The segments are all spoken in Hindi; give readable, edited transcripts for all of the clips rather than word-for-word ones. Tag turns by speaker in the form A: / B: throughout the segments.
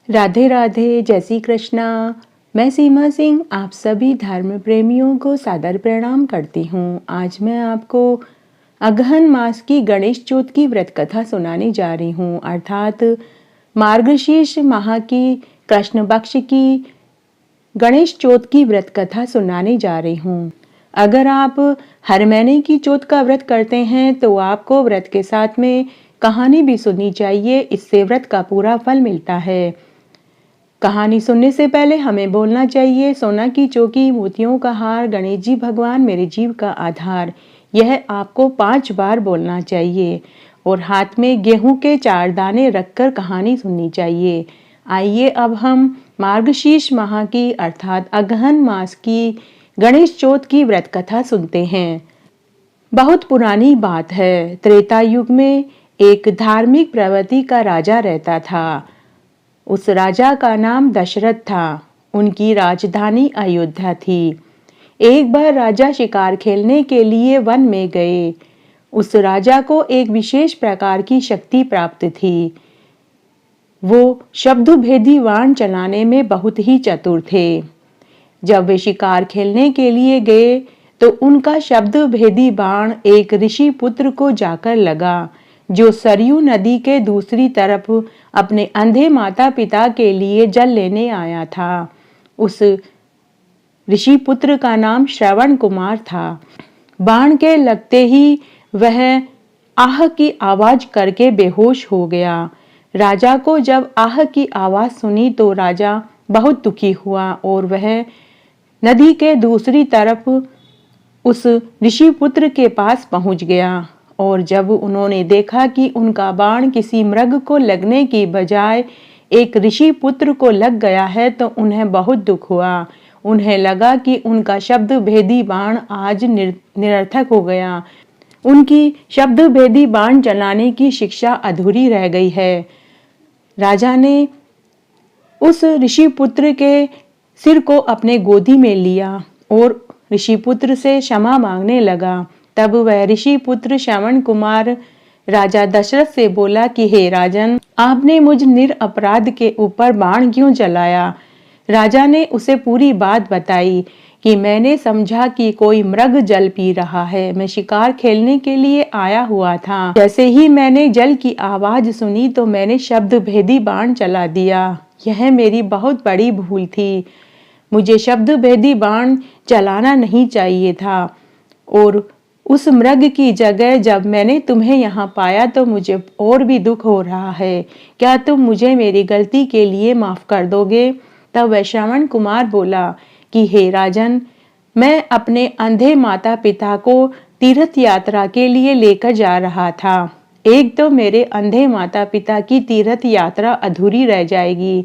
A: राधे राधे, जय श्री कृष्णा। मैं सीमा सिंह आप सभी धर्म प्रेमियों को सादर प्रणाम करती हूँ। आज मैं आपको अगहन मास की गणेश चौथ की व्रत कथा सुनाने जा रही हूँ, अर्थात मार्गशीर्ष माह की कृष्ण पक्ष की गणेश चौथ की व्रत कथा सुनाने जा रही हूँ। अगर आप हर महीने की चौथ का व्रत करते हैं तो आपको व्रत के साथ में कहानी भी सुननी चाहिए, इससे व्रत का पूरा फल मिलता है। कहानी सुनने से पहले हमें बोलना चाहिए, सोना की चौकी, मोतियों का हार, गणेश जी भगवान मेरे जीव का आधार। यह आपको 5 बार बोलना चाहिए और हाथ में गेहूं के 4 दाने रखकर कहानी सुननी चाहिए। आइए अब हम मार्गशीर्ष माह की अर्थात अगहन मास की गणेश चौथ की व्रत कथा सुनते हैं। बहुत पुरानी बात है। त्रेता युग में एक धार्मिक प्रवृत्ति का राजा रहता था। उस राजा का नाम दशरथ था। उनकी राजधानी अयोध्या थी। एक बार राजा शिकार खेलने के लिए वन में गए। उस राजा को एक विशेष प्रकार की शक्ति प्राप्त थी। वो शब्द भेदी बाण चलाने में बहुत ही चतुर थे। जब वे शिकार खेलने के लिए गए तो उनका शब्द भेदी बाण एक ऋषि पुत्र को जाकर लगा, जो सरयू नदी के दूसरी तरफ अपने अंधे माता पिता के लिए जल लेने आया था। उस ऋषि पुत्र का नाम श्रवण कुमार था। बाण के लगते ही वह आह की आवाज करके बेहोश हो गया। राजा को जब आह की आवाज सुनी तो राजा बहुत दुखी हुआ और वह नदी के दूसरी तरफ उस ऋषि पुत्र के पास पहुंच गया। और जब उन्होंने देखा कि उनका बाण किसी मृग को लगने की बजाय एक ऋषि पुत्र को लग गया है तो उन्हें बहुत दुख हुआ। उन्हें लगा कि उनका शब्द भेदी बाण आज निरर्थक हो गया। उनकी शब्द भेदी बाण चलाने की शिक्षा अधूरी रह गई है। राजा ने उस ऋषि पुत्र के सिर को अपने गोदी में लिया और ऋषि पुत्र से क्षमा मांगने लगा। तब वह ऋषि पुत्र श्रवण कुमार राजा दशरथ से बोला कि हे राजन, आपने मुझ निरपराध के ऊपर बाण क्यों चलाया। राजा ने उसे पूरी बात बताई कि मैंने समझा कि कोई मृग जल पी रहा है। मैं शिकार खेलने के लिए आया हुआ था। जैसे ही मैंने जल की आवाज सुनी तो मैंने शब्द भेदी बाण चला दिया। यह मेरी बहुत बड़ी भूल थी। मुझे शब्द भेदी बाण चलाना नहीं चाहिए था। और उस मृग की जगह जब मैंने तुम्हें यहाँ पाया तो मुझे और भी दुख हो रहा है। क्या तुम मुझे मेरी गलती के लिए माफ कर दोगे। तब वह श्रवण कुमार बोला कि हे राजन, मैं अपने अंधे माता पिता को तीर्थ यात्रा के लिए लेकर जा रहा था। एक तो मेरे अंधे माता पिता की तीर्थ यात्रा अधूरी रह जाएगी,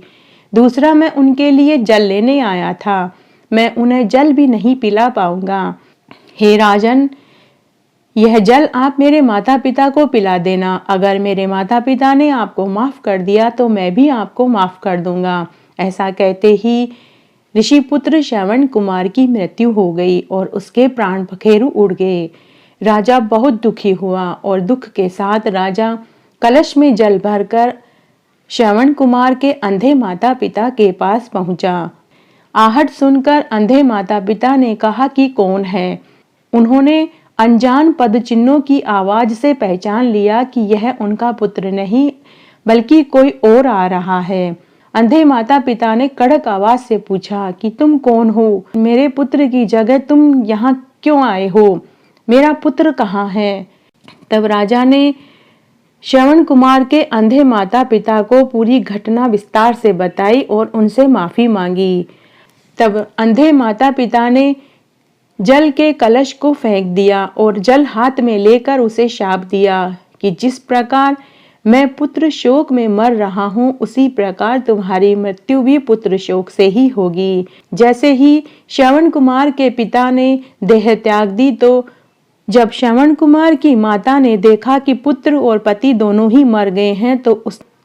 A: दूसरा मैं उनके लिए जल लेने आया था। मैं उन्हें जल भी नहीं पिला पाऊंगा। हे राजन, यह जल आप मेरे माता पिता को पिला देना। अगर मेरे माता पिता ने आपको माफ कर दिया तो मैं भी आपको माफ कर दूंगा। ऐसा कहते ही ऋषि पुत्र श्रवण कुमार की मृत्यु हो गई और उसके प्राण पखेरु उड़ गए। राजा बहुत दुखी हुआ और दुख के साथ राजा कलश में जल भरकर श्रवण कुमार के अंधे माता पिता के पास पहुंचा। आहट सुनकर अंधे माता पिता ने कहा कि कौन है। उन्होंने अनजान पद चिन्हों की आवाज से पहचान लिया कि यह उनका पुत्र नहीं बल्कि कोई और आ रहा है। अंधे माता पिता ने कड़क आवाज से पूछा कि तुम कौन हो। मेरे पुत्र की जगह तुम यहाँ क्यों आए हो। मेरा पुत्र कहाँ है। तब राजा ने श्रवण कुमार के अंधे माता पिता को पूरी घटना विस्तार से बताई और उनसे माफी मांगी। तब अंधे माता पिता ने जल के कलश को फेंक दिया और जल हाथ में लेकर उसे शाप दिया कि जिस प्रकार मैं पुत्र शोक में मर रहा हूँ उसी प्रकार तुम्हारी मृत्यु भी पुत्र शोक से ही होगी। जैसे ही श्रवण कुमार के पिता ने देह त्याग दी तो जब श्रवण कुमार की माता ने देखा कि पुत्र और पति दोनों ही मर गए हैं तो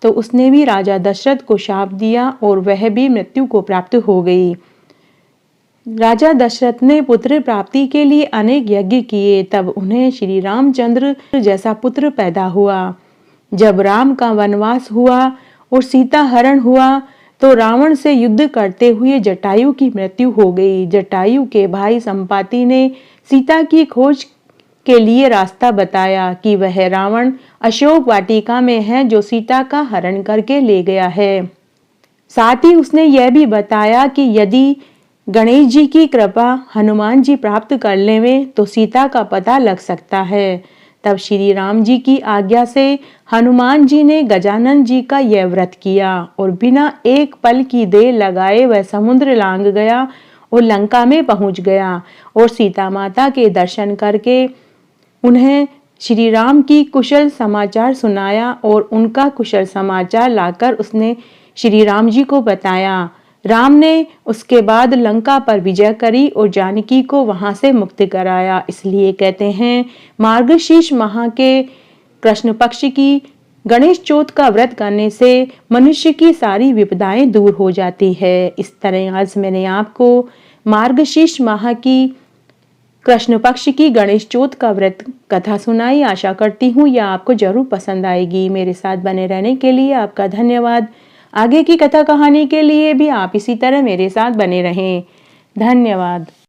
A: उसने भी राजा दशरथ को शाप दिया और वह भी मृत्यु को प्राप्त हो गई। राजा दशरथ ने पुत्र प्राप्ति के लिए अनेक यज्ञ किए, तब उन्हें श्री रामचंद्र जैसा पुत्र पैदा हुआ। जब राम का वनवास हुआ और सीता हरण हुआ, तो रावण से युद्ध करते हुए जटायु की मृत्यु हो गई। जटायु के भाई संपाति ने सीता की खोज के लिए रास्ता बताया कि वह रावण अशोक वाटिका में है जो सीता का हरण करके ले गया है। साथ ही उसने यह भी बताया कि यदि गणेश जी की कृपा हनुमान जी प्राप्त कर लें तो सीता का पता लग सकता है। तब श्री राम जी की आज्ञा से हनुमान जी ने गजानन जी का यह व्रत किया और बिना एक पल की देर लगाए वह समुद्र लांघ गया और लंका में पहुंच गया और सीता माता के दर्शन करके उन्हें श्री राम की कुशल समाचार सुनाया और उनका कुशल समाचार लाकर उसने श्री राम जी को बताया। राम ने उसके बाद लंका पर विजय करी और जानकी को वहां से मुक्त कराया। इसलिए कहते हैं मार्गशीर्ष माह के कृष्ण पक्ष की गणेश चौथ का व्रत करने से मनुष्य की सारी विपदाएं दूर हो जाती है। इस तरह आज मैंने आपको मार्गशीर्ष माह की कृष्ण पक्ष की गणेश चौथ का व्रत कथा सुनाई। आशा करती हूँ यह आपको जरूर पसंद आएगी। मेरे साथ बने रहने के लिए आपका धन्यवाद। आगे की कथा कहानी के लिए भी आप इसी तरह मेरे साथ बने रहें। धन्यवाद।